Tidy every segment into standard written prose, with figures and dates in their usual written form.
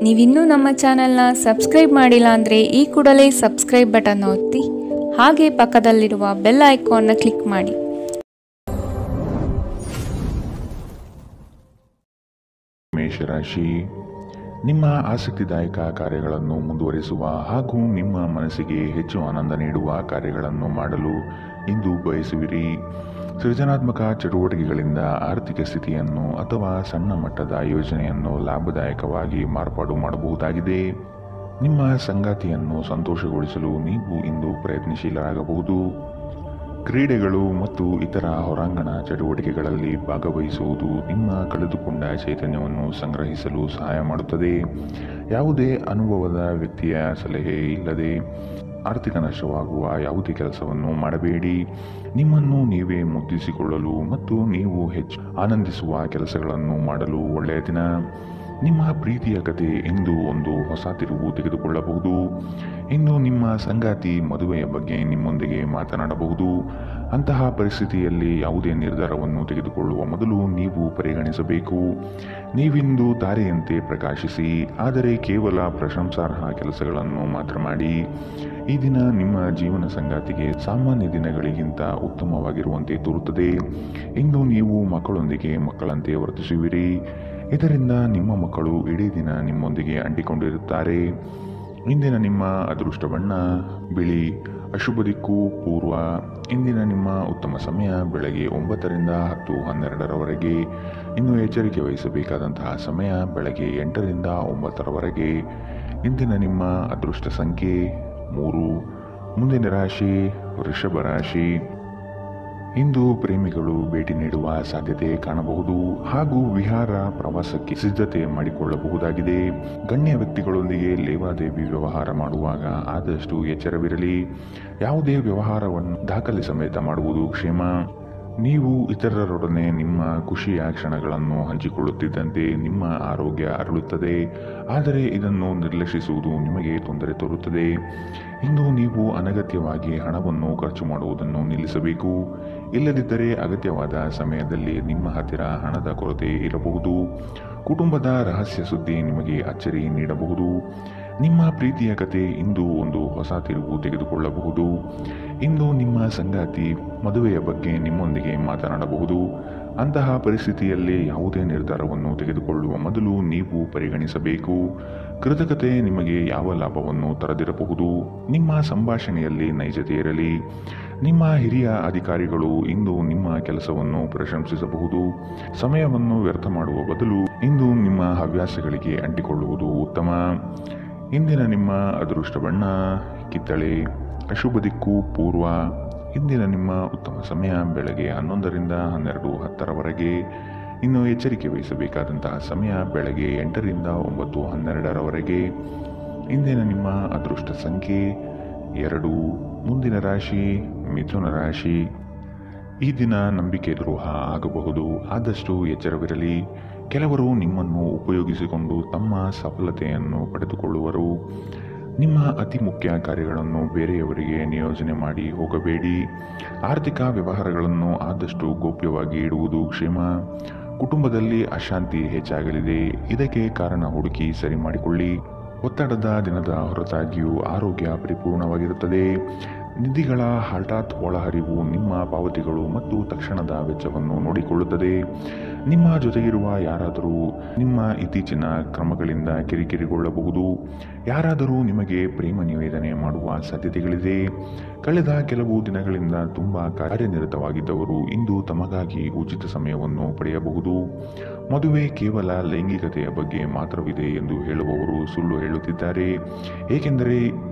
ನೀವಿನ್ನೂ ನಮ್ಮ ಚಾನೆಲ್ನ ಸಬ್ಸ್ಕ್ರೈಬ್ ಮಾಡಿಲ್ಲ ಅಂದರೆ ಈ ಕೂಡಲೇ ಸಬ್ಸ್ಕ್ರೈಬ್ ಬಟನ್ ಒತ್ತಿ ಹಾಗೆ ಪಕ್ಕದಲ್ಲಿರುವ ಬೆಲ್ ಐಕಾನ್ನ ಕ್ಲಿಕ್ ಮಾಡಿ. ಮೇಷರಾಶಿ, ನಿಮ್ಮ ಆಸಕ್ತಿದಾಯಕ ಕಾರ್ಯಗಳನ್ನು ಮುಂದುವರಿಸುವ ಹಾಗೂ ನಿಮ್ಮ ಮನಸ್ಸಿಗೆ ಹೆಚ್ಚು ಆನಂದ ನೀಡುವ ಕಾರ್ಯಗಳನ್ನು ಮಾಡಲು ಇಂದು ಬಯಸುವಿರಿ. ಸೃಜನಾತ್ಮಕ ಚಟುವಟಿಕೆಗಳಿಂದ ಆರ್ಥಿಕ ಸ್ಥಿತಿಯನ್ನು ಅಥವಾ ಸಣ್ಣ ಮಟ್ಟದ ಯೋಜನೆಯನ್ನು ಲಾಭದಾಯಕವಾಗಿ ಮಾರ್ಪಾಡು ಮಾಡಬಹುದಾಗಿದೆ. ನಿಮ್ಮ ಸಂಗಾತಿಯನ್ನು ಸಂತೋಷಗೊಳಿಸಲು ನೀವು ಇಂದು ಪ್ರಯತ್ನಶೀಲರಾಗಬಹುದು. ಕ್ರೀಡೆಗಳು ಮತ್ತು ಇತರ ಹೊರಾಂಗಣ ಚಟುವಟಿಕೆಗಳಲ್ಲಿ ಭಾಗವಹಿಸುವುದು ನಿಮ್ಮ ಕಳೆದುಕೊಂಡ ಚೈತನ್ಯವನ್ನು ಸಂಗ್ರಹಿಸಲು ಸಹಾಯ ಮಾಡುತ್ತದೆ. ಯಾವುದೇ ಅನುಭವದ ವ್ಯಕ್ತಿಯ ಸಲಹೆ ಇಲ್ಲದೆ ಆರ್ಥಿಕ ನಷ್ಟವಾಗುವ ಯಾವುದೇ ಕೆಲಸವನ್ನು ಮಾಡಬೇಡಿ. ನಿಮ್ಮನ್ನು ನೀವೇ ಮುದ್ದಿಸಿಕೊಳ್ಳಲು ಮತ್ತು ನೀವು ಹೆಚ್ಚು ಆನಂದಿಸುವ ಕೆಲಸಗಳನ್ನು ಮಾಡಲು ಒಳ್ಳೆಯ ದಿನ. ನಿಮ್ಮ ಪ್ರೀತಿಯ ಕಥೆ ಇಂದು ಒಂದು ಹೊಸ ತಿರುವು ತೆಗೆದುಕೊಳ್ಳಬಹುದು. ಇಂದು ನಿಮ್ಮ ಸಂಗಾತಿ ಮದುವೆಯ ಬಗ್ಗೆ ನಿಮ್ಮೊಂದಿಗೆ ಮಾತನಾಡಬಹುದು. ಅಂತಹ ಪರಿಸ್ಥಿತಿಯಲ್ಲಿ ಯಾವುದೇ ನಿರ್ಧಾರವನ್ನು ತೆಗೆದುಕೊಳ್ಳುವ ಮೊದಲು ನೀವು ಪರಿಗಣಿಸಬೇಕು. ನೀವಿಂದು ತಾರೆಯಂತೆ ಪ್ರಕಾಶಿಸಿ, ಆದರೆ ಕೇವಲ ಪ್ರಶಂಸಾರ್ಹ ಕೆಲಸಗಳನ್ನು ಮಾತ್ರ ಮಾಡಿ. ಈ ದಿನ ನಿಮ್ಮ ಜೀವನ ಸಂಗಾತಿಗೆ ಸಾಮಾನ್ಯ ದಿನಗಳಿಗಿಂತ ಉತ್ತಮವಾಗಿರುವಂತೆ ತೋರುತ್ತದೆ. ಇಂದು ನೀವು ಮಕ್ಕಳೊಂದಿಗೆ ಮಕ್ಕಳಂತೆ ವರ್ತಿಸುವಿರಿ. ಇದರಿಂದ ನಿಮ್ಮ ಮಕ್ಕಳು ಇಡೀ ದಿನ ನಿಮ್ಮೊಂದಿಗೆ ಅಂಟಿಕೊಂಡಿರುತ್ತಾರೆ. ಇಂದಿನ ನಿಮ್ಮ ಅದೃಷ್ಟ ಬಣ್ಣ ಬಿಳಿ. ಅಶುಭ ದಿಕ್ಕು ಪೂರ್ವ. ಇಂದಿನ ನಿಮ್ಮ ಉತ್ತಮ ಸಮಯ ಬೆಳಗ್ಗೆ 9 ರಿಂದ 10:12ರವರೆಗೆ. ಇನ್ನು ಎಚ್ಚರಿಕೆ ವಹಿಸಬೇಕಾದಂತಹ ಸಮಯ ಬೆಳಗ್ಗೆ 8 ರಿಂದ 9ರವರೆಗೆ. ಇಂದಿನ ನಿಮ್ಮ ಅದೃಷ್ಟ ಸಂಖ್ಯೆ 3. ಮುಂದಿನ ರಾಶಿ ವೃಷಭ ರಾಶಿ. ಇಂದು ಪ್ರೇಮಿಗಳು ಭೇಟಿ ನೀಡುವ ಸಾಧ್ಯತೆ ಕಾಣಬಹುದು ಹಾಗೂ ವಿಹಾರ ಪ್ರವಾಸಕ್ಕೆ ಸಿದ್ಧತೆ ಮಾಡಿಕೊಳ್ಳಬಹುದಾಗಿದೆ. ಗಣ್ಯ ವ್ಯಕ್ತಿಗಳೊಂದಿಗೆ ಲೇವಾದೇವಿ ವ್ಯವಹಾರ ಮಾಡುವಾಗ ಆದಷ್ಟು ಎಚ್ಚರವಿರಲಿ. ಯಾವುದೇ ವ್ಯವಹಾರವನ್ನು ದಾಖಲೆ ಸಮೇತ ಮಾಡುವುದು ಕ್ಷೇಮ. ನೀವು ಇತರರೊಡನೆ ನಿಮ್ಮ ಖುಷಿಯ ಕ್ಷಣಗಳನ್ನು ಹಂಚಿಕೊಳ್ಳುತ್ತಿದ್ದಂತೆ ನಿಮ್ಮ ಆರೋಗ್ಯ ಅರಳುತ್ತದೆ, ಆದರೆ ಇದನ್ನು ನಿರ್ಲಕ್ಷಿಸುವುದು ನಿಮಗೆ ತೊಂದರೆ ತರುತ್ತದೆ. ಇಂದು ನೀವು ಅನಗತ್ಯವಾಗಿ ಹಣವನ್ನು ಖರ್ಚು ಮಾಡುವುದನ್ನು ನಿಲ್ಲಿಸಬೇಕು. ಇಲ್ಲದಿದ್ದರೆ ಅಗತ್ಯವಾದ ಸಮಯದಲ್ಲಿ ನಿಮ್ಮ ಹತ್ತಿರ ಹಣದ ಕೊರತೆ ಇರಬಹುದು. ಕುಟುಂಬದ ರಹಸ್ಯ ಸುದ್ದಿ ನಿಮಗೆ ಅಚ್ಚರಿ ನೀಡಬಹುದು. ನಿಮ್ಮ ಪ್ರೀತಿಯ ಕತೆ ಇಂದು ಒಂದು ಹೊಸ ತಿರುವು ತೆಗೆದುಕೊಳ್ಳಬಹುದು. ಇಂದು ನಿಮ್ಮ ಸಂಗಾತಿ ಮದುವೆಯ ಬಗ್ಗೆ ನಿಮ್ಮೊಂದಿಗೆ ಮಾತನಾಡಬಹುದು. ಅಂತಹ ಪರಿಸ್ಥಿತಿಯಲ್ಲಿ ಯಾವುದೇ ನಿರ್ಧಾರವನ್ನು ತೆಗೆದುಕೊಳ್ಳುವ ಮೊದಲು ನೀವು ಪರಿಗಣಿಸಬೇಕು. ಕೃತಕತೆ ನಿಮಗೆ ಯಾವ ಲಾಭವನ್ನು ತರದಿರಬಹುದು. ನಿಮ್ಮ ಸಂಭಾಷಣೆಯಲ್ಲಿ ನೈಜತೆ ಇರಲಿ. ನಿಮ್ಮ ಹಿರಿಯ ಅಧಿಕಾರಿಗಳು ಇಂದು ನಿಮ್ಮ ಕೆಲಸವನ್ನು ಪ್ರಶಂಸಿಸಬಹುದು. ಸಮಯವನ್ನು ವ್ಯರ್ಥ ಮಾಡುವ ಬದಲು ಇಂದು ನಿಮ್ಮ ಹವ್ಯಾಸಗಳಿಗೆ ಅಂಟಿಕೊಳ್ಳುವುದು ಉತ್ತಮ. ಇಂದಿನ ನಿಮ್ಮ ಅದೃಷ್ಟ ಬಣ್ಣ ಕಿತ್ತಳೆ. ಅಶುಭ ದಿಕ್ಕು ಪೂರ್ವ. ಇಂದಿನ ನಿಮ್ಮ ಉತ್ತಮ ಸಮಯ ಬೆಳಗ್ಗೆ 11 ರಿಂದ 12:10ರವರೆಗೆ. ಇನ್ನು ಎಚ್ಚರಿಕೆ ವಹಿಸಬೇಕಾದಂತಹ ಸಮಯ ಬೆಳಗ್ಗೆ 8 ರಿಂದ 9:12ರವರೆಗೆ. ಇಂದಿನ ನಿಮ್ಮ ಅದೃಷ್ಟ ಸಂಖ್ಯೆ 2. ಮುಂದಿನ ರಾಶಿ ಮಿಥುನ ರಾಶಿ. ಈ ದಿನ ನಂಬಿಕೆ ದ್ರೋಹ ಆಗಬಹುದು, ಆದಷ್ಟು ಎಚ್ಚರವಿರಲಿ. ಕೆಲವರು ನಿಮ್ಮನ್ನು ಉಪಯೋಗಿಸಿಕೊಂಡು ತಮ್ಮ ಸಫಲತೆಯನ್ನು ಪಡೆದುಕೊಳ್ಳುವರು. ನಿಮ್ಮ ಅತಿ ಮುಖ್ಯ ಕಾರ್ಯಗಳನ್ನು ಬೇರೆಯವರಿಗೆ ನಿಯೋಜನೆ ಮಾಡಿ ಹೋಗಬೇಡಿ. ಆರ್ಥಿಕ ವ್ಯವಹಾರಗಳನ್ನು ಆದಷ್ಟು ಗೌಪ್ಯವಾಗಿ ಇಡುವುದು ಕ್ಷೇಮ. ಕುಟುಂಬದಲ್ಲಿ ಅಶಾಂತಿ ಹೆಚ್ಚಾಗಲಿದೆ. ಇದಕ್ಕೆ ಕಾರಣ ಹುಡುಕಿ ಸರಿ ಮಾಡಿಕೊಳ್ಳಿ. ಒತ್ತಡದ ದಿನದ ಹೊರತಾಗಿಯೂ ಆರೋಗ್ಯ ಪರಿಪೂರ್ಣವಾಗಿರುತ್ತದೆ. ನಿಧಿಗಳ ಹಠಾತ್ ಒಳಹರಿವು ನಿಮ್ಮ ಪಾವತಿಗಳು ಮತ್ತು ತಕ್ಷಣದ ವೆಚ್ಚವನ್ನು ನೋಡಿಕೊಳ್ಳುತ್ತದೆ. ನಿಮ್ಮ ಜೊತೆಗಿರುವ ಯಾರಾದರೂ ನಿಮ್ಮ ಇತ್ತೀಚಿನ ಕ್ರಮಗಳಿಂದ ಕಿರಿಕಿರಿಗೊಳ್ಳಬಹುದು. ಯಾರಾದರೂ ನಿಮಗೆ ಪ್ರೇಮ ನಿವೇದನೆ ಮಾಡುವ ಸಾಧ್ಯತೆಗಳಿದೆ. ಕಳೆದ ಕೆಲವು ದಿನಗಳಿಂದ ತುಂಬ ಕಾರ್ಯನಿರತವಾಗಿದ್ದವರು ಇಂದು ತಮಗಾಗಿ ಉಚಿತ ಸಮಯವನ್ನು ಪಡೆಯಬಹುದು. ಮದುವೆ ಕೇವಲ ಲೈಂಗಿಕತೆಯ ಬಗ್ಗೆ ಮಾತ್ರವಿದೆ ಎಂದು ಹೇಳುವವರು ಸುಳ್ಳು ಹೇಳುತ್ತಿದ್ದಾರೆ, ಏಕೆಂದರೆ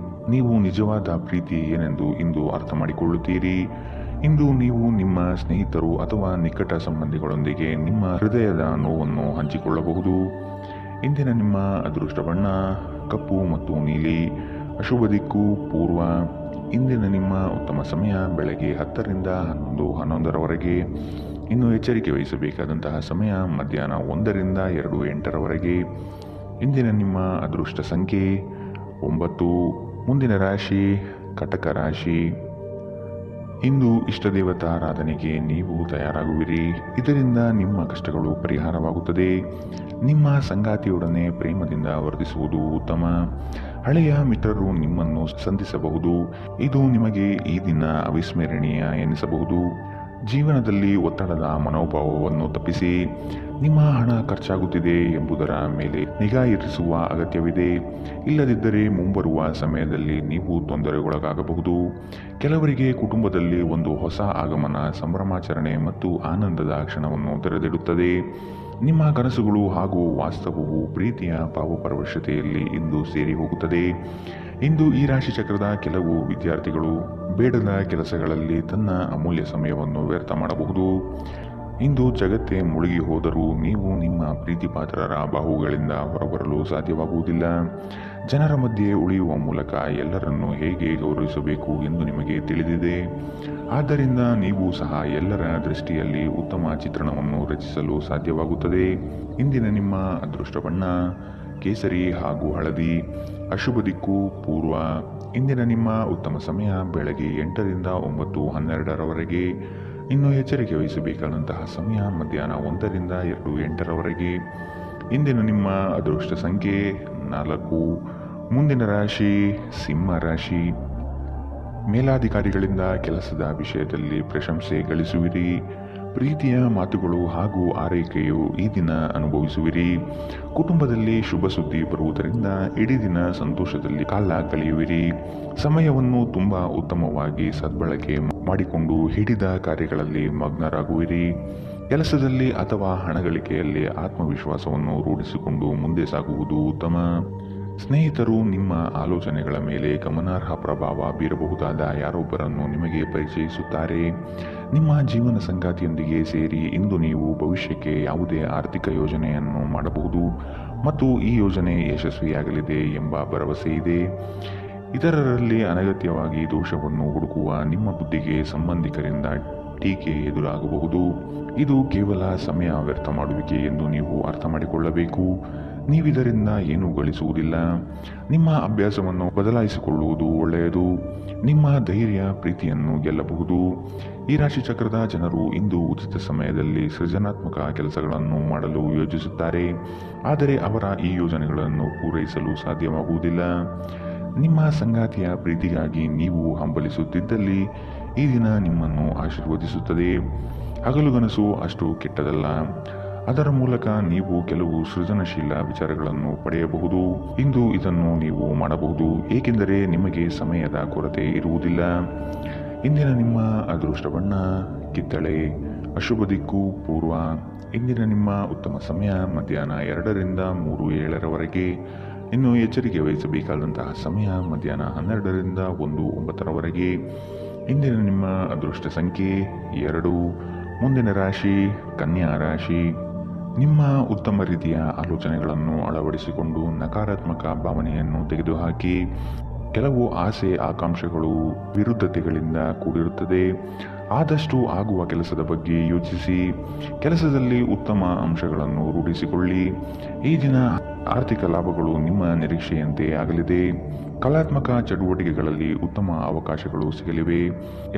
ನೀವು ನಿಜವಾದ ಪ್ರೀತಿ ಏನೆಂದು ಇಂದು ಅರ್ಥ ಮಾಡಿಕೊಳ್ಳುತ್ತೀರಿ. ಇಂದು ನೀವು ನಿಮ್ಮ ಸ್ನೇಹಿತರು ಅಥವಾ ನಿಕಟ ಸಂಬಂಧಿಗಳೊಂದಿಗೆ ನಿಮ್ಮ ಹೃದಯದ ನೋವನ್ನು ಹಂಚಿಕೊಳ್ಳಬಹುದು. ಇಂದಿನ ನಿಮ್ಮ ಅದೃಷ್ಟ ಬಣ್ಣ ಕಪ್ಪು ಮತ್ತು ನೀಲಿ. ಅಶುಭ ದಿಕ್ಕು ಪೂರ್ವ. ಇಂದಿನ ನಿಮ್ಮ ಉತ್ತಮ ಸಮಯ ಬೆಳಗ್ಗೆ 10 ರಿಂದ 11:11ರವರೆಗೆ. ಇನ್ನು ಎಚ್ಚರಿಕೆ ವಹಿಸಬೇಕಾದಂತಹ ಸಮಯ ಮಧ್ಯಾಹ್ನ 1 ರಿಂದ 2:08ರವರೆಗೆ. ಇಂದಿನ ನಿಮ್ಮ ಅದೃಷ್ಟ ಸಂಖ್ಯೆ 9. ಮುಂದಿನ ರಾಶಿ ಕಟಕ ರಾಶಿ. ಇಂದು ಇಷ್ಟದೇವತಾರಾಧನೆಗೆ ನೀವು ತಯಾರಾಗುವಿರಿ. ಇದರಿಂದ ನಿಮ್ಮ ಕಷ್ಟಗಳು ಪರಿಹಾರವಾಗುತ್ತದೆ. ನಿಮ್ಮ ಸಂಗಾತಿಯೊಡನೆ ಪ್ರೇಮದಿಂದ ವರ್ತಿಸುವುದು ಉತ್ತಮ. ಹಳೆಯ ಮಿತ್ರರು ನಿಮ್ಮನ್ನು ಸಂಧಿಸಬಹುದು. ಇದು ನಿಮಗೆ ಈ ದಿನ ಅವಿಸ್ಮರಣೀಯ ಎನಿಸಬಹುದು. ಜೀವನದಲ್ಲಿ ಒತ್ತಡದ ಮನೋಭಾವವನ್ನು ತಪ್ಪಿಸಿ. ನಿಮ್ಮ ಹಣ ಖರ್ಚಾಗುತ್ತಿದೆ ಎಂಬುದರ ಮೇಲೆ ನಿಗಾ ಇರಿಸುವ ಅಗತ್ಯವಿದೆ. ಇಲ್ಲದಿದ್ದರೆ ಮುಂಬರುವ ಸಮಯದಲ್ಲಿ ನೀವು ತೊಂದರೆಗೊಳಗಾಗಬಹುದು. ಕೆಲವರಿಗೆ ಕುಟುಂಬದಲ್ಲಿ ಒಂದು ಹೊಸ ಆಗಮನ, ಸಂಭ್ರಮಾಚರಣೆ ಮತ್ತು ಆನಂದದ ಕ್ಷಣವನ್ನು ತೆರೆದಿಡುತ್ತದೆ. ನಿಮ್ಮ ಕನಸುಗಳು ಹಾಗೂ ವಾಸ್ತವವು ಪ್ರೀತಿಯ ಭಾವಪರವಶತೆಯಲ್ಲಿ ಇಂದು ಸೇರಿ ಹೋಗುತ್ತದೆ. ಇಂದು ಈ ರಾಶಿ ಚಕ್ರದ ಕೆಲವು ವಿದ್ಯಾರ್ಥಿಗಳು ಬೇಡದ ಕೆಲಸಗಳಲ್ಲಿ ತನ್ನ ಅಮೂಲ್ಯ ಸಮಯವನ್ನು ವ್ಯರ್ಥ ಮಾಡಬಹುದು. ಇಂದು ಜಗತ್ತೇ ಮುಳುಗಿ ಹೋದರೂ ನೀವು ನಿಮ್ಮ ಪ್ರೀತಿಪಾತ್ರರ ಬಾಹುಗಳಿಂದ ಹೊರಬರಲು ಸಾಧ್ಯವಾಗುವುದಿಲ್ಲ. ಜನರ ಮಧ್ಯೆ ಉಳಿಯುವ ಮೂಲಕ ಎಲ್ಲರನ್ನೂ ಹೇಗೆ ಗೌರವಿಸಬೇಕು ಎಂದು ನಿಮಗೆ ತಿಳಿದಿದೆ. ಆದ್ದರಿಂದ ನೀವು ಸಹ ಎಲ್ಲರ ದೃಷ್ಟಿಯಲ್ಲಿ ಉತ್ತಮ ಚಿತ್ರಣವನ್ನು ರಚಿಸಲು ಸಾಧ್ಯವಾಗುತ್ತದೆ. ಇಂದಿನ ನಿಮ್ಮ ಅದೃಷ್ಟ ಬಣ್ಣ ಕೇಸರಿ ಹಾಗೂ ಹಳದಿ. ಅಶುಭ ದಿಕ್ಕು ಪೂರ್ವ. ಇಂದಿನ ನಿಮ್ಮ ಉತ್ತಮ ಸಮಯ ಬೆಳಗ್ಗೆ 8ರಿಂದ 9:12ರವರೆಗೆ. ಇನ್ನು ಎಚ್ಚರಿಕೆ ವಹಿಸಬೇಕಾದಂತಹ ಸಮಯ ಮಧ್ಯಾಹ್ನ 1ರಿಂದ 2:08ರವರೆಗೆ. ಇಂದಿನ ನಿಮ್ಮ ಅದೃಷ್ಟ ಸಂಖ್ಯೆ 4. ಮುಂದಿನ ರಾಶಿ ಸಿಂಹ ರಾಶಿ. ಮೇಲಾಧಿಕಾರಿಗಳಿಂದ ಕೆಲಸದ ವಿಷಯದಲ್ಲಿ ಪ್ರಶಂಸೆ ಗಳಿಸುವಿರಿ. ಪ್ರೀತಿಯ ಮಾತುಗಳು ಹಾಗೂ ಆರೈಕೆಯು ಈ ದಿನ ಅನುಭವಿಸುವಿರಿ. ಕುಟುಂಬದಲ್ಲಿ ಶುಭ ಸುದ್ದಿ ಬರುವುದರಿಂದ ಇಡೀ ದಿನ ಸಂತೋಷದಲ್ಲಿ ಕಾಲ ಕಳೆಯುವಿರಿ. ಸಮಯವನ್ನು ತುಂಬಾ ಉತ್ತಮವಾಗಿ ಸದ್ಬಳಕೆ ಮಾಡಿಕೊಂಡು ಹಿಡಿದ ಕಾರ್ಯಗಳಲ್ಲಿ ಮಗ್ನರಾಗುವಿರಿ. ಕೆಲಸದಲ್ಲಿ ಅಥವಾ ಹಣಗಳಿಕೆಯಲ್ಲಿ ಆತ್ಮವಿಶ್ವಾಸವನ್ನು ರೂಢಿಸಿಕೊಂಡು ಮುಂದೆ ಸಾಗುವುದು ಉತ್ತಮ. ಸ್ನೇಹಿತರು ನಿಮ್ಮ ಆಲೋಚನೆಗಳ ಮೇಲೆ ಗಮನಾರ್ಹ ಪ್ರಭಾವ ಬೀರಬಹುದಾದ ಯಾರೊಬ್ಬರನ್ನು ನಿಮಗೆ ಪರಿಚಯಿಸುತ್ತಾರೆ. ನಿಮ್ಮ ಜೀವನ ಸಂಗಾತಿಯೊಂದಿಗೆ ಸೇರಿ ಇಂದು ನೀವು ಭವಿಷ್ಯಕ್ಕೆ ಯಾವುದೇ ಆರ್ಥಿಕ ಯೋಜನೆಯನ್ನು ಮಾಡಬಹುದು ಮತ್ತು ಈ ಯೋಜನೆ ಯಶಸ್ವಿಯಾಗಲಿದೆ ಎಂಬ ಭರವಸೆ ಇದೆ. ಇತರರಲ್ಲಿ ಅನಗತ್ಯವಾಗಿ ದೋಷವನ್ನು ಹುಡುಕುವ ನಿಮ್ಮ ಬುದ್ಧಿಗೆ ಸಂಬಂಧಿಕರಿಂದ ಟೀಕೆ ಎದುರಾಗಬಹುದು. ಇದು ಕೇವಲ ಸಮಯ ವ್ಯರ್ಥ ಮಾಡುವಿಕೆ ಎಂದು ನೀವು ಅರ್ಥ ಮಾಡಿಕೊಳ್ಳಬೇಕು. ನೀವಿದರಿಂದ ಏನೂ ಗಳಿಸುವುದಿಲ್ಲ. ನಿಮ್ಮ ಅಭ್ಯಾಸವನ್ನು ಬದಲಾಯಿಸಿಕೊಳ್ಳುವುದು ಒಳ್ಳೆಯದು. ನಿಮ್ಮ ಧೈರ್ಯ ಪ್ರೀತಿಯನ್ನು ಗೆಲ್ಲಬಹುದು. ಈ ರಾಶಿ ಚಕ್ರದ ಜನರು ಇಂದು ಉಚಿತ ಸಮಯದಲ್ಲಿ ಸೃಜನಾತ್ಮಕ ಕೆಲಸಗಳನ್ನು ಮಾಡಲು ಯೋಜಿಸುತ್ತಾರೆ. ಆದರೆ ಅವರ ಈ ಯೋಜನೆಗಳನ್ನು ಪೂರೈಸಲು ಸಾಧ್ಯವಾಗುವುದಿಲ್ಲ. ನಿಮ್ಮ ಸಂಗಾತಿಯ ಪ್ರೀತಿಗಾಗಿ ನೀವು ಹಂಬಲಿಸುತ್ತಿದ್ದಲ್ಲಿ ಈ ದಿನ ನಿಮ್ಮನ್ನು ಆಶೀರ್ವದಿಸುತ್ತದೆ. ಹಗಲುಗನಸು ಅಷ್ಟು ಕೆಟ್ಟದಲ್ಲ. ಅದರ ಮೂಲಕ ನೀವು ಕೆಲವು ಸೃಜನಶೀಲ ವಿಚಾರಗಳನ್ನು ಪಡೆಯಬಹುದು. ಇಂದು ಇದನ್ನು ನೀವು ಮಾಡಬಹುದು, ಏಕೆಂದರೆ ನಿಮಗೆ ಸಮಯದ ಕೊರತೆ ಇರುವುದಿಲ್ಲ. ಇಂದಿನ ನಿಮ್ಮ ಅದೃಷ್ಟ ಬಣ್ಣ ಕಿತ್ತಳೆ. ಅಶುಭ ದಿಕ್ಕು ಪೂರ್ವ. ಇಂದಿನ ನಿಮ್ಮ ಉತ್ತಮ ಸಮಯ ಮಧ್ಯಾಹ್ನ 2ರಿಂದ 3:07ರವರೆಗೆ. ಇನ್ನು ಎಚ್ಚರಿಕೆ ವಹಿಸಬೇಕಾದಂತಹ ಸಮಯ ಮಧ್ಯಾಹ್ನ 12ರಿಂದ 1:09ರವರೆಗೆ. ಇಂದಿನ ನಿಮ್ಮ ಅದೃಷ್ಟ ಸಂಖ್ಯೆ 2. ಮುಂದಿನ ರಾಶಿ ಕನ್ಯಾ ರಾಶಿ. ನಿಮ್ಮ ಉತ್ತಮ ರೀತಿಯ ಆಲೋಚನೆಗಳನ್ನು ಅಳವಡಿಸಿಕೊಂಡು ನಕಾರಾತ್ಮಕ ಭಾವನೆಯನ್ನು ತೆಗೆದುಹಾಕಿ. ಕೆಲವು ಆಸೆ ಆಕಾಂಕ್ಷೆಗಳು ವಿರುದ್ಧತೆಗಳಿಂದ ಕೂಡಿರುತ್ತದೆ. ಆದಷ್ಟು ಆಗುವ ಕೆಲಸದ ಬಗ್ಗೆ ಯೋಚಿಸಿ. ಕೆಲಸದಲ್ಲಿ ಉತ್ತಮ ಅಂಶಗಳನ್ನು ರೂಢಿಸಿಕೊಳ್ಳಿ. ಈ ದಿನ ಆರ್ಥಿಕ ಲಾಭಗಳು ನಿಮ್ಮ ನಿರೀಕ್ಷೆಯಂತೆ ಆಗಲಿದೆ. ಕಲಾತ್ಮಕ ಚಟುವಟಿಕೆಗಳಲ್ಲಿ ಉತ್ತಮ ಅವಕಾಶಗಳು ಸಿಗಲಿವೆ.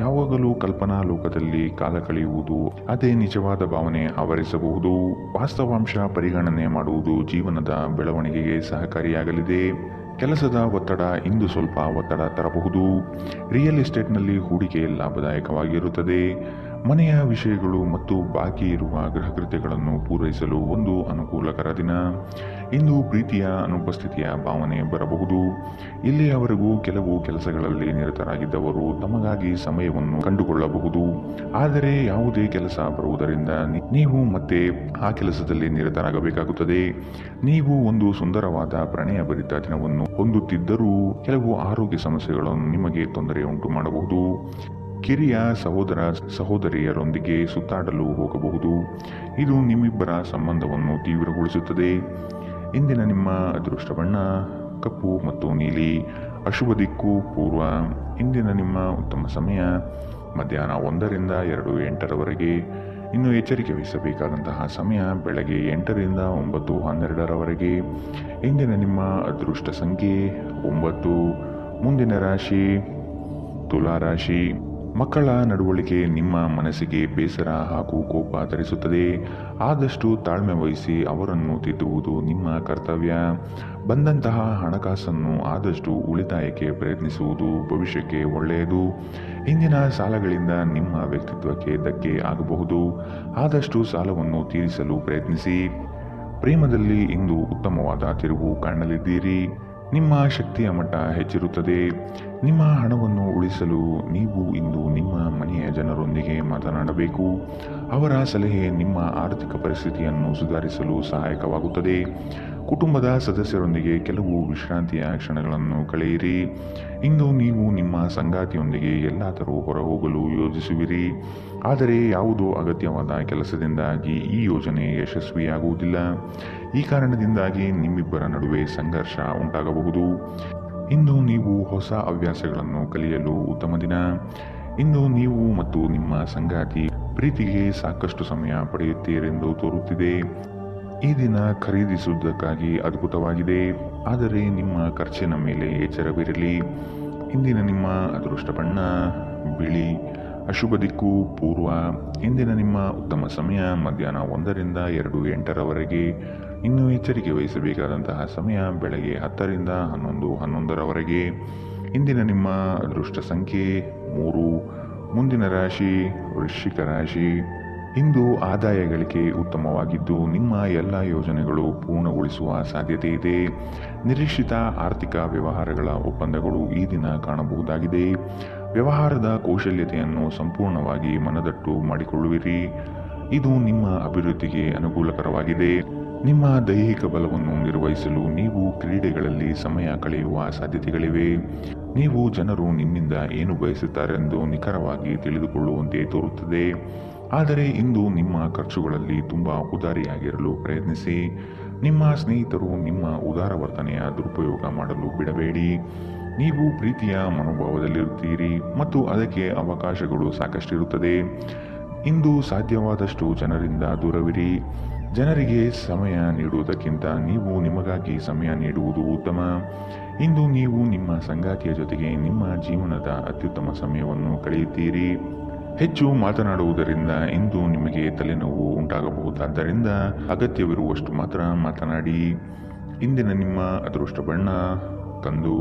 ಯಾವಾಗಲೂ ಕಲ್ಪನಾ ಲೋಕದಲ್ಲಿ ಕಾಲ ಕಳೆಯುವುದು ಅದೇ ನಿಜವಾದ ಭಾವನೆ ಆವರಿಸಬಹುದು. ವಾಸ್ತವಾಂಶ ಪರಿಗಣನೆ ಮಾಡುವುದು ಜೀವನದ ಬೆಳವಣಿಗೆಗೆ ಸಹಕಾರಿಯಾಗಲಿದೆ. ಕೆಲಸದ ಒತ್ತಡ ಇಂದು ಸ್ವಲ್ಪ ಒತ್ತಡ ತರಬಹುದು. ರಿಯಲ್ ಎಸ್ಟೇಟ್ನಲ್ಲಿ ಹೂಡಿಕೆ ಲಾಭದಾಯಕವಾಗಿರುತ್ತದೆ. ಮನೆಯ ವಿಷಯಗಳು ಮತ್ತು ಬಾಕಿ ಇರುವ ಗೃಹಕೃತ್ಯಗಳನ್ನು ಪೂರೈಸಲು ಒಂದು ಅನುಕೂಲಕರ ದಿನ. ಇಂದು ಪ್ರೀತಿಯ ಅನುಪಸ್ಥಿತಿಯ ಭಾವನೆ ಬರಬಹುದು. ಇಲ್ಲಿಯವರೆಗೂ ಕೆಲವು ಕೆಲಸಗಳಲ್ಲಿ ನಿರತರಾಗಿದ್ದವರು ತಮಗಾಗಿ ಸಮಯವನ್ನು ಕಂಡುಕೊಳ್ಳಬಹುದು. ಆದರೆ ಯಾವುದೇ ಕೆಲಸ ಬರುವುದರಿಂದ ನೀವು ಮತ್ತೆ ಆ ಕೆಲಸದಲ್ಲಿ ನಿರತರಾಗಬೇಕಾಗುತ್ತದೆ. ನೀವು ಒಂದು ಸುಂದರವಾದ ಪ್ರಣಯಭರಿತ ದಿನವನ್ನು ಹೊಂದುತ್ತಿದ್ದರೂ ಕೆಲವು ಆರೋಗ್ಯ ಸಮಸ್ಯೆಗಳನ್ನು ನಿಮಗೆ ತೊಂದರೆ ಉಂಟು ಮಾಡಬಹುದು. ಕಿರಿಯ ಸಹೋದರ ಸಹೋದರಿಯರೊಂದಿಗೆ ಸುತ್ತಾಡಲು ಹೋಗಬಹುದು. ಇದು ನಿಮ್ಮಿಬ್ಬರ ಸಂಬಂಧವನ್ನು ತೀವ್ರಗೊಳಿಸುತ್ತದೆ. ಇಂದಿನ ನಿಮ್ಮ ಅದೃಷ್ಟ ಬಣ್ಣ ಕಪ್ಪು ಮತ್ತು ನೀಲಿ. ಅಶುಭ ದಿಕ್ಕು ಪೂರ್ವ. ಇಂದಿನ ನಿಮ್ಮ ಉತ್ತಮ ಸಮಯ ಮಧ್ಯಾಹ್ನ 1ರಿಂದ 2:08ರವರೆಗೆ. ಇನ್ನು ಎಚ್ಚರಿಕೆ ವಹಿಸಬೇಕಾದಂತಹ ಸಮಯ ಬೆಳಗ್ಗೆ 8ರಿಂದ 9:12ರವರೆಗೆ. ಇಂದಿನ ನಿಮ್ಮ ಅದೃಷ್ಟ ಸಂಖ್ಯೆ 9. ಮುಂದಿನ ರಾಶಿ ತುಲಾ ರಾಶಿ. ಮಕ್ಕಳ ನಡವಳಿಕೆ ನಿಮ್ಮ ಮನಸ್ಸಿಗೆ ಬೇಸರ ಹಾಗೂ ಕೋಪ ತರಿಸುತ್ತದೆ. ಆದಷ್ಟು ತಾಳ್ಮೆ ವಹಿಸಿ ಅವರನ್ನು ತಿದ್ದುವುದು ನಿಮ್ಮ ಕರ್ತವ್ಯ. ಬಂದಂತಹ ಹಣಕಾಸನ್ನು ಆದಷ್ಟು ಉಳಿತಾಯಕ್ಕೆ ಪ್ರಯತ್ನಿಸುವುದು ಭವಿಷ್ಯಕ್ಕೆ ಒಳ್ಳೆಯದು. ಇಂದಿನ ಸಾಲಗಳಿಂದ ನಿಮ್ಮ ವ್ಯಕ್ತಿತ್ವಕ್ಕೆ ಧಕ್ಕೆ ಆಗಬಹುದು. ಆದಷ್ಟು ಸಾಲವನ್ನು ತೀರಿಸಲು ಪ್ರಯತ್ನಿಸಿ. ಪ್ರೇಮದಲ್ಲಿ ಇಂದು ಉತ್ತಮವಾದ ತಿರುವು ಕಾಣಲಿದ್ದೀರಿ. ನಿಮ್ಮ ಶಕ್ತಿಯ ಮಟ್ಟ ಹೆಚ್ಚಿರುತ್ತದೆ. ನಿಮ್ಮ ಹಣವನ್ನು ಉಳಿಸಲು ನೀವು ಇಂದು ನಿಮ್ಮ ಮನೆಯ ಜನರೊಂದಿಗೆ ಮಾತನಾಡಬೇಕು. ಅವರ ಸಲಹೆ ನಿಮ್ಮ ಆರ್ಥಿಕ ಪರಿಸ್ಥಿತಿಯನ್ನು ಸುಧಾರಿಸಲು ಸಹಾಯಕವಾಗುತ್ತದೆ. ಕುಟುಂಬದ ಸದಸ್ಯರೊಂದಿಗೆ ಕೆಲವು ವಿಶ್ರಾಂತಿಯ ಕ್ಷಣಗಳನ್ನು ಕಳೆಯಿರಿ. ಇಂದು ನೀವು ನಿಮ್ಮ ಸಂಗಾತಿಯೊಂದಿಗೆ ಎಲ್ಲಾದರೂ ಹೊರಹೋಗಲು ಯೋಜಿಸುವಿರಿ. ಆದರೆ ಯಾವುದೋ ಅಗತ್ಯವಾದ ಕೆಲಸದಿಂದಾಗಿ ಈ ಯೋಜನೆ ಯಶಸ್ವಿಯಾಗುವುದಿಲ್ಲ. ಈ ಕಾರಣದಿಂದಾಗಿ ನಿಮ್ಮಿಬ್ಬರ ನಡುವೆ ಸಂಘರ್ಷ ಉಂಟಾಗಬಹುದು. ಇಂದು ನೀವು ಹೊಸ ಹವ್ಯಾಸಗಳನ್ನು ಕಲಿಯಲು ಉತ್ತಮ ದಿನ. ಇಂದು ನೀವು ಮತ್ತು ನಿಮ್ಮ ಸಂಗಾತಿ ಪ್ರೀತಿಗೆ ಸಾಕಷ್ಟು ಸಮಯ ಪಡೆಯುತ್ತೀರೆಂದು ತೋರುತ್ತಿದೆ. ಈ ದಿನ ಖರೀದಿಸುವುದಕ್ಕಾಗಿ ಅದ್ಭುತವಾಗಿದೆ. ಆದರೆ ನಿಮ್ಮ ಖರ್ಚಿನ ಮೇಲೆ ಎಚ್ಚರವಿರಲಿ. ಇಂದಿನ ನಿಮ್ಮ ಅದೃಷ್ಟ ಬಣ್ಣ ಬಿಳಿ. ಅಶುಭ ದಿಕ್ಕು ಪೂರ್ವ. ಇಂದಿನ ನಿಮ್ಮ ಉತ್ತಮ ಸಮಯ ಮಧ್ಯಾಹ್ನ 1ರಿಂದ 2:08ರವರೆಗೆ. ಇನ್ನು ಎಚ್ಚರಿಕೆ ವಹಿಸಬೇಕಾದಂತಹ ಸಮಯ ಬೆಳಗ್ಗೆ 10ರಿಂದ 11:11ರವರೆಗೆ. ಇಂದಿನ ನಿಮ್ಮ ಅದೃಷ್ಟ ಸಂಖ್ಯೆ 3. ಮುಂದಿನ ರಾಶಿ ವೃಶ್ಚಿಕ ರಾಶಿ. ಇಂದು ಆದಾಯ ಗಳಿಕೆ ಉತ್ತಮವಾಗಿದ್ದು ನಿಮ್ಮ ಎಲ್ಲ ಯೋಜನೆಗಳು ಪೂರ್ಣಗೊಳಿಸುವ ಸಾಧ್ಯತೆ ಇದೆ. ನಿರೀಕ್ಷಿತ ಆರ್ಥಿಕ ವ್ಯವಹಾರಗಳ ಒಪ್ಪಂದಗಳು ಈ ದಿನ ಕಾಣಬಹುದಾಗಿದೆ. ವ್ಯವಹಾರದ ಕೌಶಲ್ಯತೆಯನ್ನು ಸಂಪೂರ್ಣವಾಗಿ ಮನದಟ್ಟು ಮಾಡಿಕೊಳ್ಳುವಿರಿ. ಇದು ನಿಮ್ಮ ಅಭಿವೃದ್ಧಿಗೆ ಅನುಕೂಲಕರವಾಗಿದೆ. ನಿಮ್ಮ ದೈಹಿಕ ಬಲವನ್ನು ನಿರ್ವಹಿಸಲು ನೀವು ಕ್ರೀಡೆಗಳಲ್ಲಿ ಸಮಯ ಕಳೆಯುವ ಸಾಧ್ಯತೆಗಳಿವೆ. ನೀವು ಜನರು ನಿಮ್ಮಿಂದ ಏನು ಬಯಸುತ್ತಾರೆಂದು ನಿಖರವಾಗಿ ತಿಳಿದುಕೊಳ್ಳುವಂತೆ ತೋರುತ್ತದೆ. ಆದರೆ ಇಂದು ನಿಮ್ಮ ಖರ್ಚುಗಳಲ್ಲಿ ತುಂಬ ಉದಾರಿಯಾಗಿರಲು ಪ್ರಯತ್ನಿಸಿ. ನಿಮ್ಮ ಸ್ನೇಹಿತರು ನಿಮ್ಮ ಉದಾರ ವರ್ತನೆಯ ದುರುಪಯೋಗ ಮಾಡಲು ಬಿಡಬೇಡಿ. ನೀವು ಪ್ರೀತಿಯ ಮನೋಭಾವದಲ್ಲಿರುತ್ತೀರಿ ಮತ್ತು ಅದಕ್ಕೆ ಅವಕಾಶಗಳು ಸಾಕಷ್ಟಿರುತ್ತದೆ. ಇಂದು ಸಾಧ್ಯವಾದಷ್ಟು ಜನರಿಂದ ದೂರವಿರಿ. ಜನರಿಗೆ ಸಮಯ ನೀಡುವುದಕ್ಕಿಂತ ನೀವು ನಿಮಗಾಗಿ ಸಮಯ ನೀಡುವುದು ಉತ್ತಮ. ಇಂದು ನೀವು ನಿಮ್ಮ ಸಂಗಾತಿಯ ಜೊತೆಗೆ ನಿಮ್ಮ ಜೀವನದ ಅತ್ಯುತ್ತಮ ಸಮಯವನ್ನು ಕಳೆಯುತ್ತೀರಿ. ಹೆಚ್ಚು ಮಾತನಾಡುವುದರಿಂದ ಇಂದು ನಿಮಗೆ ತಲೆನೋವು ಉಂಟಾಗಬಹುದಾದ್ದರಿಂದ ಅಗತ್ಯವಿರುವಷ್ಟು ಮಾತ್ರ ಮಾತನಾಡಿ. ಇಂದಿನ ನಿಮ್ಮ ಅದೃಷ್ಟ ಬಣ್ಣ ಕಂದು.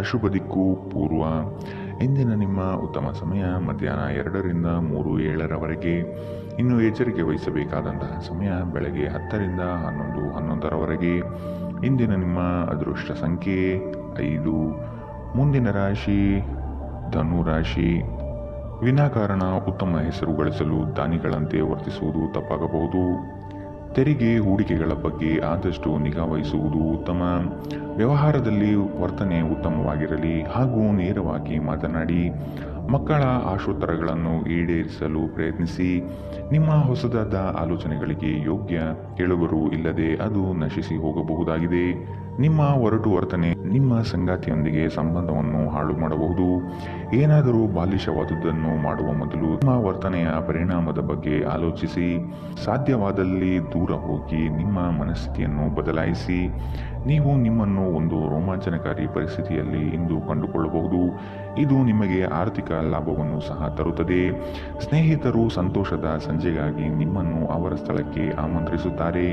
ಅಶುಭ ದಿಕ್ಕು ಪೂರ್ವ. ಇಂದಿನ ನಿಮ್ಮ ಉತ್ತಮ ಸಮಯ ಮಧ್ಯಾಹ್ನ 2ರಿಂದ 3:07ರವರೆಗೆ. ಇನ್ನು ಎಚ್ಚರಿಕೆ ವಹಿಸಬೇಕಾದಂತಹ ಸಮಯ ಬೆಳಗ್ಗೆ 10ರಿಂದ 11:11ರವರೆಗೆ. ಇಂದಿನ ನಿಮ್ಮ ಅದೃಷ್ಟ ಸಂಖ್ಯೆ 5. ಮುಂದಿನ ರಾಶಿ ಧನು ರಾಶಿ. ವಿನಾಕಾರಣ ಉತ್ತಮ ಹೆಸರು ಗಳಿಸಲು ದಾನಿಗಳಂತೆ ವರ್ತಿಸುವುದು ತಪ್ಪಾಗಬಹುದು. ತೆರಿಗೆ ಹೂಡಿಕೆಗಳ ಬಗ್ಗೆ ಆದಷ್ಟು ನಿಗಾ ವಹಿಸುವುದು ಉತ್ತಮ. ವ್ಯವಹಾರದಲ್ಲಿ ವರ್ತನೆ ಉತ್ತಮವಾಗಿರಲಿ ಹಾಗೂ ನೇರವಾಗಿ ಮಾತನಾಡಿ. ಮಕ್ಕಳ ಆಶೋತ್ತರಗಳನ್ನು ಈಡೇರಿಸಲು ಪ್ರಯತ್ನಿಸಿ. ನಿಮ್ಮ ಹೊಸದಾದ ಆಲೋಚನೆಗಳಿಗೆ ಯೋಗ್ಯ ಕೇಳುಗರು ಇಲ್ಲದೆ ಅದು ನಶಿಸಿ ಹೋಗಬಹುದಾಗಿದೆ. ನಿಮ್ಮ ಒರಟು ವರ್ತನೆ ನಿಮ್ಮ ಸಂಗಾತಿಯೊಂದಿಗೆ ಸಂಬಂಧವನ್ನು ಹಾಳು ಮಾಡಬಹುದು. ಏನಾದರೂ ಬಾಲಿಶವಾದುದನ್ನು ಮಾಡುವ ಮೊದಲು ನಿಮ್ಮ ವರ್ತನೆಯ ಪರಿಣಾಮದ ಬಗ್ಗೆ ಆಲೋಚಿಸಿ. ಸಾಧ್ಯವಾದಲ್ಲಿ ದೂರ ಹೋಗಿ ನಿಮ್ಮ ಮನಸ್ಥಿತಿಯನ್ನು ಬದಲಾಯಿಸಿ. ನೀವು ನಿಮ್ಮನ್ನು ಒಂದು ರೋಮಾಂಚನಕಾರಿ ಪರಿಸ್ಥಿತಿಯಲ್ಲಿ ಇಂದು ಕಂಡುಕೊಳ್ಳಬಹುದು. ಇದು ನಿಮಗೆ ಆರ್ಥಿಕ ಲಾಭವನ್ನು ಸಹ ತರುತ್ತದೆ. ಸ್ನೇಹಿತರು ಸಂತೋಷದ ಸಂಜೆಗಾಗಿ ನಿಮ್ಮನ್ನು ಅವರ ಸ್ಥಳಕ್ಕೆ ಆಮಂತ್ರಿಸುತ್ತಾರೆ.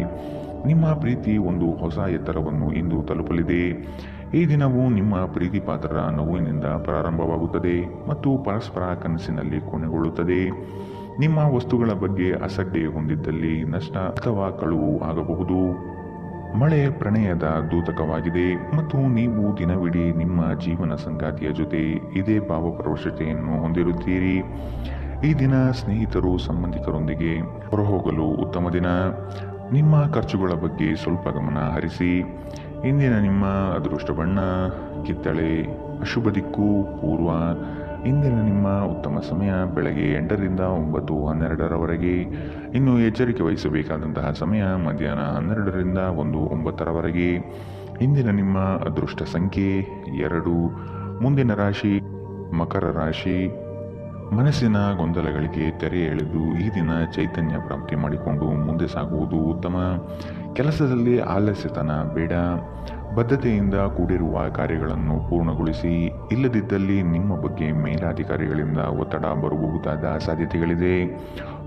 ನಿಮ್ಮ ಪ್ರೀತಿ ಒಂದು ಹೊಸ ಎತ್ತರವನ್ನು ಇಂದು ತಲುಪಲಿದೆ. ಈ ದಿನವು ನಿಮ್ಮ ಪ್ರೀತಿಪಾತ್ರರ ನಗುವಿನಿಂದ ಪ್ರಾರಂಭವಾಗುತ್ತದೆ ಮತ್ತು ಪರಸ್ಪರ ಕನಸಿನಲ್ಲಿ ಕೊನೆಗೊಳ್ಳುತ್ತದೆ. ನಿಮ್ಮ ವಸ್ತುಗಳ ಬಗ್ಗೆ ಅಸಡ್ಡೆ ಹೊಂದಿದ್ದಲ್ಲಿ ನಷ್ಟ ಅಥವಾ ಕಳುವು ಆಗಬಹುದು. ಮಳೆ ಪ್ರಣಯದ ದೂತಕವಾಗಿದೆ ಮತ್ತು ನೀವು ದಿನವಿಡೀ ನಿಮ್ಮ ಜೀವನ ಸಂಗಾತಿಯ ಜೊತೆ ಇದೇ ಭಾವಪರವಶತೆಯನ್ನು ಹೊಂದಿರುತ್ತೀರಿ. ಈ ದಿನ ಸ್ನೇಹಿತರು ಸಂಬಂಧಿಕರೊಂದಿಗೆ ಹೊರಹೋಗಲು ಉತ್ತಮ ದಿನ. ನಿಮ್ಮ ಖರ್ಚುಗಳ ಬಗ್ಗೆ ಸ್ವಲ್ಪ ಗಮನ ಹರಿಸಿ. ಇಂದಿನ ನಿಮ್ಮ ಅದೃಷ್ಟ ಬಣ್ಣ ಕಿತ್ತಳೆ. ಅಶುಭ ದಿಕ್ಕು ಪೂರ್ವ. ಇಂದಿನ ನಿಮ್ಮ ಉತ್ತಮ ಸಮಯ ಬೆಳಗ್ಗೆ 8ರಿಂದ 9:12ರವರೆಗೆ. ಇನ್ನು ಎಚ್ಚರಿಕೆ ವಹಿಸಬೇಕಾದಂತಹ ಸಮಯ ಮಧ್ಯಾಹ್ನ 12ರಿಂದ 1:09ರವರೆಗೆ. ಇಂದಿನ ನಿಮ್ಮ ಅದೃಷ್ಟ ಸಂಖ್ಯೆ 2. ಮುಂದಿನ ರಾಶಿ ಮಕರ ರಾಶಿ. ಮನಸ್ಸಿನ ಗೊಂದಲಗಳಿಗೆ ತೆರೆ ಎಳೆದು ಈ ದಿನ ಚೈತನ್ಯ ಪ್ರಾಪ್ತಿ ಮಾಡಿಕೊಂಡು ಮುಂದೆ ಸಾಗುವುದು ಉತ್ತಮ. ಕೆಲಸದಲ್ಲಿ ಆಲಸ್ಯತನ ಬೇಡ. ಬದ್ಧತೆಯಿಂದ ಕೂಡಿರುವ ಕಾರ್ಯಗಳನ್ನು ಪೂರ್ಣಗೊಳಿಸಿ. ಇಲ್ಲದಿದ್ದಲ್ಲಿ ನಿಮ್ಮ ಬಗ್ಗೆ ಮೇಲಾಧಿಕಾರಿಗಳಿಂದ ಒತ್ತಡ ಬರಬಹುದಾದ ಸಾಧ್ಯತೆಗಳಿದೆ.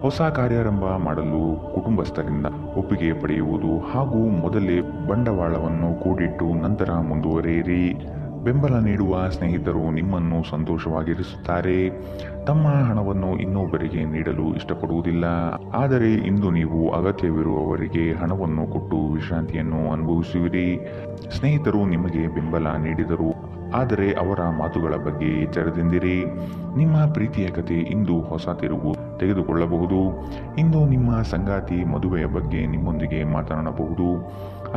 ಹೊಸ ಕಾರ್ಯಾರಂಭ ಮಾಡಲು ಕುಟುಂಬಸ್ಥರಿಂದ ಒಪ್ಪಿಗೆ ಪಡೆಯುವುದು ಹಾಗೂ ಮೊದಲೇ ಬಂಡವಾಳವನ್ನು ಕೂಡಿಟ್ಟು ನಂತರ ಮುಂದುವರಿಯಿರಿ. ಬೆಂಬಲ ನೀಡುವ ಸ್ನೇಹಿತರು ನಿಮ್ಮನ್ನು ಸಂತೋಷವಾಗಿರಿಸುತ್ತಾರೆ. ತಮ್ಮ ಹಣವನ್ನು ಇನ್ನೊಬ್ಬರಿಗೆ ನೀಡಲು ಇಷ್ಟಪಡುವುದಿಲ್ಲ. ಆದರೆ ಇಂದು ನೀವು ಅಗತ್ಯವಿರುವವರಿಗೆ ಹಣವನ್ನು ಕೊಟ್ಟು ವಿಶ್ರಾಂತಿಯನ್ನು ಅನುಭವಿಸುವಿರಿ. ಸ್ನೇಹಿತರು ನಿಮಗೆ ಬೆಂಬಲ ನೀಡಿದರು, ಆದರೆ ಅವರ ಮಾತುಗಳ ಬಗ್ಗೆ ಎಚ್ಚರದಿಂದಿರಿ. ನಿಮ್ಮ ಪ್ರೀತಿಯ ಕಥೆ ಇಂದು ಹೊಸ ತಿರುವು ತೆಗೆದುಕೊಳ್ಳಬಹುದು. ಇಂದು ನಿಮ್ಮ ಸಂಗಾತಿ ಮದುವೆಯ ಬಗ್ಗೆ ನಿಮ್ಮೊಂದಿಗೆ ಮಾತನಾಡಬಹುದು.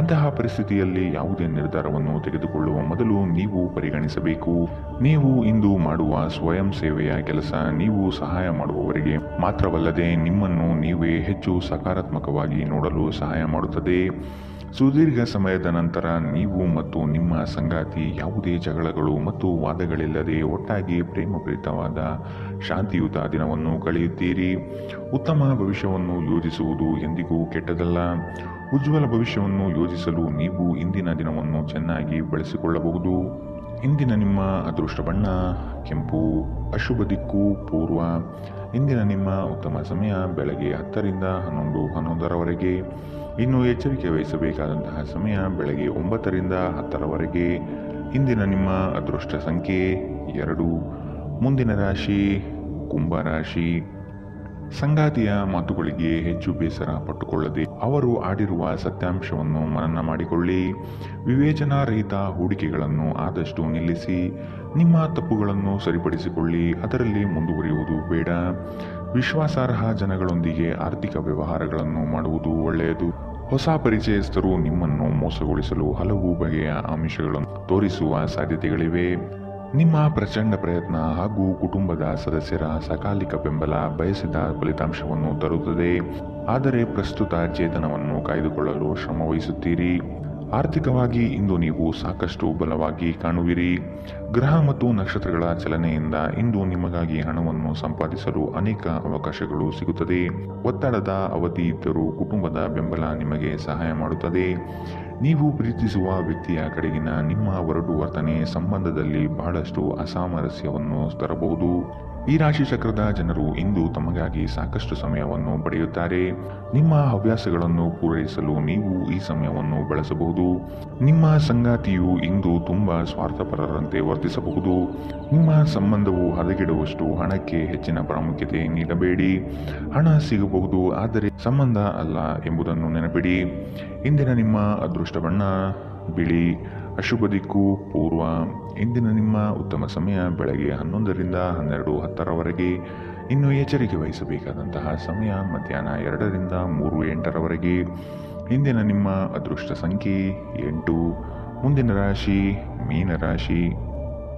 ಅಂತಹ ಪರಿಸ್ಥಿತಿಯಲ್ಲಿ ಯಾವುದೇ ನಿರ್ಧಾರವನ್ನು ತೆಗೆದುಕೊಳ್ಳುವ ಮೊದಲು ನೀವು ಪರಿಗಣಿಸಬೇಕು. ನೀವು ಇಂದು ಮಾಡುವ ಸ್ವಯಂ ಸೇವೆಯ ಕೆಲಸ ನೀವು ಸಹಾಯ ಮಾಡುವವರಿಗೆ ಮಾತ್ರವಲ್ಲದೆ ನಿಮ್ಮನ್ನು ನೀವೇ ಹೆಚ್ಚು ಸಕಾರಾತ್ಮಕವಾಗಿ ನೋಡಲು ಸಹಾಯ ಮಾಡುತ್ತದೆ. ಸುದೀರ್ಘ ಸಮಯದ ನಂತರ ನೀವು ಮತ್ತು ನಿಮ್ಮ ಸಂಗಾತಿ ಯಾವುದೇ ಜಗಳಗಳು ಮತ್ತು ವಾದಗಳಿಲ್ಲದೆ ಒಟ್ಟಾಗಿ ಪ್ರೇಮಪೂರಿತವಾದ ಶಾಂತಿಯುತ ದಿನವನ್ನು ಕಳೆಯುತ್ತೀರಿ. ಉತ್ತಮ ಭವಿಷ್ಯವನ್ನು ಯೋಜಿಸುವುದು ಎಂದಿಗೂ ಕೆಟ್ಟದಲ್ಲ. ಉಜ್ವಲ ಭವಿಷ್ಯವನ್ನು ಯೋಜಿಸಲು ನೀವು ಇಂದಿನ ದಿನವನ್ನು ಚೆನ್ನಾಗಿ ಬಳಸಿಕೊಳ್ಳಬಹುದು. ಇಂದಿನ ನಿಮ್ಮ ಅದೃಷ್ಟ ಬಣ್ಣ ಕೆಂಪು. ಅಶುಭ ದಿಕ್ಕು ಪೂರ್ವ. ಇಂದಿನ ನಿಮ್ಮ ಉತ್ತಮ ಸಮಯ ಬೆಳಗ್ಗೆ 10 ರಿಂದ 11:11ರವರೆಗೆ. ಇನ್ನು ಎಚ್ಚರಿಕೆ ವಹಿಸಬೇಕಾದಂತಹ ಸಮಯ ಬೆಳಗ್ಗೆ 9 ರಿಂದ 10ರವರೆಗೆ. ಇಂದಿನ ನಿಮ್ಮ ಅದೃಷ್ಟ ಸಂಖ್ಯೆ 2. ಮುಂದಿನ ರಾಶಿ ಕುಂಭ ರಾಶಿ. ಸಂಗಾತಿಯ ಮಾತುಗಳಿಗೆ ಹೆಚ್ಚು ಬೇಸರ ಪಟ್ಟುಕೊಳ್ಳದೆ ಅವರು ಆಡಿರುವ ಸತ್ಯಾಂಶವನ್ನು ಮನನ ಮಾಡಿಕೊಳ್ಳಿ. ವಿವೇಚನಾರಹಿತ ಹೂಡಿಕೆಗಳನ್ನು ಆದಷ್ಟು ನಿಲ್ಲಿಸಿ. ನಿಮ್ಮ ತಪ್ಪುಗಳನ್ನು ಸರಿಪಡಿಸಿಕೊಳ್ಳಿ, ಅದರಲ್ಲಿ ಮುಂದುವರಿಯುವುದು ಬೇಡ. ವಿಶ್ವಾಸಾರ್ಹ ಜನಗಳೊಂದಿಗೆ ಆರ್ಥಿಕ ವ್ಯವಹಾರಗಳನ್ನು ಮಾಡುವುದು ಒಳ್ಳೆಯದು. ಹೊಸ ಪರಿಚಯಸ್ಥರು ನಿಮ್ಮನ್ನು ಮೋಸಗೊಳಿಸಲು ಹಲವು ಬಗೆಯ ಆಮಿಷಗಳನ್ನು ತೋರಿಸುವ ಸಾಧ್ಯತೆಗಳಿವೆ. ನಿಮ್ಮ ಪ್ರಚಂಡ ಪ್ರಯತ್ನ ಹಾಗೂ ಕುಟುಂಬದ ಸದಸ್ಯರ ಸಕಾಲಿಕ ಬೆಂಬಲ ಬಯಸಿದ ಫಲಿತಾಂಶವನ್ನು ತರುತ್ತದೆ. ಆದರೆ ಪ್ರಸ್ತುತ ಚೇತನವನ್ನು ಕಾಯ್ದುಕೊಳ್ಳಲು ಶ್ರಮವಹಿಸುತ್ತೀರಿ. ಆರ್ಥಿಕವಾಗಿ ಇಂದು ನೀವು ಸಾಕಷ್ಟು ಬಲವಾಗಿ ಕಾಣುವಿರಿ. ಗ್ರಹ ಮತ್ತು ನಕ್ಷತ್ರಗಳ ಚಲನೆಯಿಂದ ಇಂದು ನಿಮಗಾಗಿ ಹಣವನ್ನು ಸಂಪಾದಿಸಲು ಅನೇಕ ಅವಕಾಶಗಳು ಸಿಗುತ್ತದೆ. ಒತ್ತಡದ ಅವಧಿ ಇದ್ದರೂ ಕುಟುಂಬದ ಬೆಂಬಲ ನಿಮಗೆ ಸಹಾಯ ಮಾಡುತ್ತದೆ. ನೀವು ಪ್ರೀತಿಸುವ ವ್ಯಕ್ತಿಯ ಕಡೆಗಿನ ನಿಮ್ಮ ಒರಟು ವರ್ತನೆ ಸಂಬಂಧದಲ್ಲಿ ಬಹಳಷ್ಟು ಅಸಾಮರಸ್ಯವನ್ನು ತರಬಹುದು. ಈ ರಾಶಿ ಚಕ್ರದ ಜನರು ಇಂದು ತಮಗಾಗಿ ಸಾಕಷ್ಟು ಸಮಯವನ್ನು ಪಡೆಯುತ್ತಾರೆ. ನಿಮ್ಮ ಹವ್ಯಾಸಗಳನ್ನು ಪೂರೈಸಲು ನೀವು ಈ ಸಮಯವನ್ನು ಬಳಸಬಹುದು. ನಿಮ್ಮ ಸಂಗಾತಿಯು ಇಂದು ತುಂಬಾ ಸ್ವಾರ್ಥಪರರಂತೆ ವರ್ತಿಸಬಹುದು. ನಿಮ್ಮ ಸಂಬಂಧವು ಹದಗೆಡುವಷ್ಟು ಹಣಕ್ಕೆ ಹೆಚ್ಚಿನ ಪ್ರಾಮುಖ್ಯತೆ ನೀಡಬೇಡಿ. ಹಣ ಸಿಗಬಹುದು, ಆದರೆ ಸಂಬಂಧ ಅಲ್ಲ ಎಂಬುದನ್ನು ನೆನಪಿಡಿ. ಇಂದಿನ ನಿಮ್ಮ ಅದೃಷ್ಟ ಬಣ್ಣ ಬಿಳಿ. ಅಶುಭ ದಿಕ್ಕು ಪೂರ್ವ. ಇಂದಿನ ನಿಮ್ಮ ಉತ್ತಮ ಸಮಯ ಬೆಳಗ್ಗೆ 11 ರಿಂದ 12:10ರವರೆಗೆ. ಇನ್ನು ಎಚ್ಚರಿಕೆ ವಹಿಸಬೇಕಾದಂತಹ ಸಮಯ ಮಧ್ಯಾಹ್ನ 2 ರಿಂದ 3:08ರವರೆಗೆ. ಇಂದಿನ ನಿಮ್ಮ ಅದೃಷ್ಟ ಸಂಖ್ಯೆ 8. ಮುಂದಿನ ರಾಶಿ ಮೀನರಾಶಿ.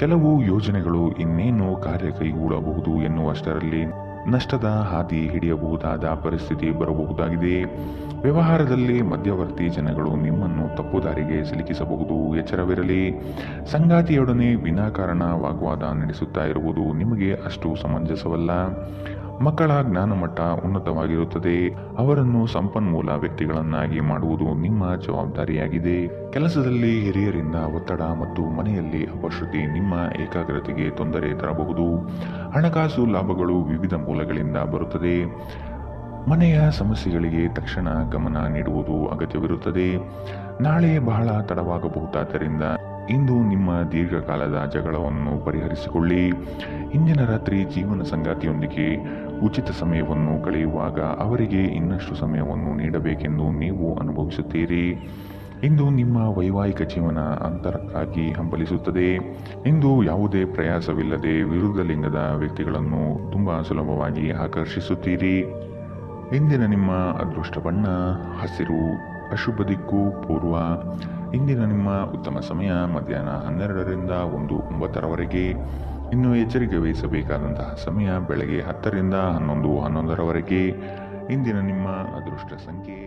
ಕೆಲವು ಯೋಜನೆಗಳು ಇನ್ನೇನು ಕಾರ್ಯ ಕೈಗೂಡಬಹುದು ಎನ್ನುವಷ್ಟರಲ್ಲಿ ನಷ್ಟದ ಹಾದಿ ಹಿಡಿಯಬಹುದಾದ ಪರಿಸ್ಥಿತಿ ಬರಬಹುದಾಗಿದೆ. ವ್ಯವಹಾರದಲ್ಲಿ ಮಧ್ಯವರ್ತಿ ಜನಗಳು ನಿಮ್ಮನ್ನು ತಪ್ಪು ದಾರಿಗೆ ಸಿಲುಕಿಸಬಹುದು. ಎಚ್ಚರವಿರಲಿ. ಸಂಗಾತಿಯೊಡನೆ ವಿನಾಕಾರಣ ವಾಗ್ವಾದ ನಡೆಸುತ್ತಾ ಇರುವುದು ನಿಮಗೆ ಅಷ್ಟು ಸಮಂಜಸವಲ್ಲ. ಮಕ್ಕಳ ಜ್ಞಾನಮಟ್ಟ ಉನ್ನತವಾಗಿರುತ್ತದೆ. ಅವರನ್ನು ಸಂಪನ್ಮೂಲ ವ್ಯಕ್ತಿಗಳನ್ನಾಗಿ ಮಾಡುವುದು ನಿಮ್ಮ ಜವಾಬ್ದಾರಿಯಾಗಿದೆ. ಕೆಲಸದಲ್ಲಿ ಹಿರಿಯರಿಂದ ಒತ್ತಡ ಮತ್ತು ಮನೆಯಲ್ಲಿ ಅಪಶ್ರುತಿ ನಿಮ್ಮ ಏಕಾಗ್ರತೆಗೆ ತೊಂದರೆ ತರಬಹುದು. ಹಣಕಾಸು ಲಾಭಗಳು ವಿವಿಧ ಮೂಲಗಳಿಂದ ಬರುತ್ತದೆ. ಮನೆಯ ಸಮಸ್ಯೆಗಳಿಗೆ ತಕ್ಷಣ ಗಮನ ನೀಡುವುದು ಅಗತ್ಯವಿರುತ್ತದೆ. ನಾಳೆ ಬಹಳ ತಡವಾಗಬಹುದಾದ್ದರಿಂದ ಇಂದು ನಿಮ್ಮ ದೀರ್ಘಕಾಲದ ಜಗಳವನ್ನು ಪರಿಹರಿಸಿಕೊಳ್ಳಿ. ಇಂದಿನ ರಾತ್ರಿ ಜೀವನ ಸಂಗಾತಿಯೊಂದಿಗೆ ಉಚಿತ ಸಮಯವನ್ನು ಕಳೆಯುವಾಗ ಅವರಿಗೆ ಇನ್ನಷ್ಟು ಸಮಯವನ್ನು ನೀಡಬೇಕೆಂದು ನೀವು ಅನುಭವಿಸುತ್ತೀರಿ. ಇಂದು ನಿಮ್ಮ ವೈವಾಹಿಕ ಜೀವನ ಅಂತರಕ್ಕಾಗಿ ಹಂಬಲಿಸುತ್ತದೆ. ಇಂದು ಯಾವುದೇ ಪ್ರಯಾಸವಿಲ್ಲದೆ ವಿರುದ್ಧ ಲಿಂಗದ ವ್ಯಕ್ತಿಗಳನ್ನು ತುಂಬಾ ಸುಲಭವಾಗಿ ಆಕರ್ಷಿಸುತ್ತೀರಿ. ಇಂದಿನ ನಿಮ್ಮ ಅದೃಷ್ಟ ಬಣ್ಣ ಹಸಿರು. ಅಶುಭ ದಿಕ್ಕು ಪೂರ್ವ. ಇಂದಿನ ನಿಮ್ಮ ಉತ್ತಮ ಸಮಯ ಮಧ್ಯಾಹ್ನ 12 ರಿಂದ 1:09ರವರೆಗೆ. ಇನ್ನು ಎಚ್ಚರಿಕೆ ವಹಿಸಬೇಕಾದಂತಹ ಸಮಯ ಬೆಳಗ್ಗೆ 10 ರಿಂದ 11:11ರವರೆಗೆ. ಇಂದಿನ ನಿಮ್ಮ ಅದೃಷ್ಟ ಸಂಖ್ಯೆ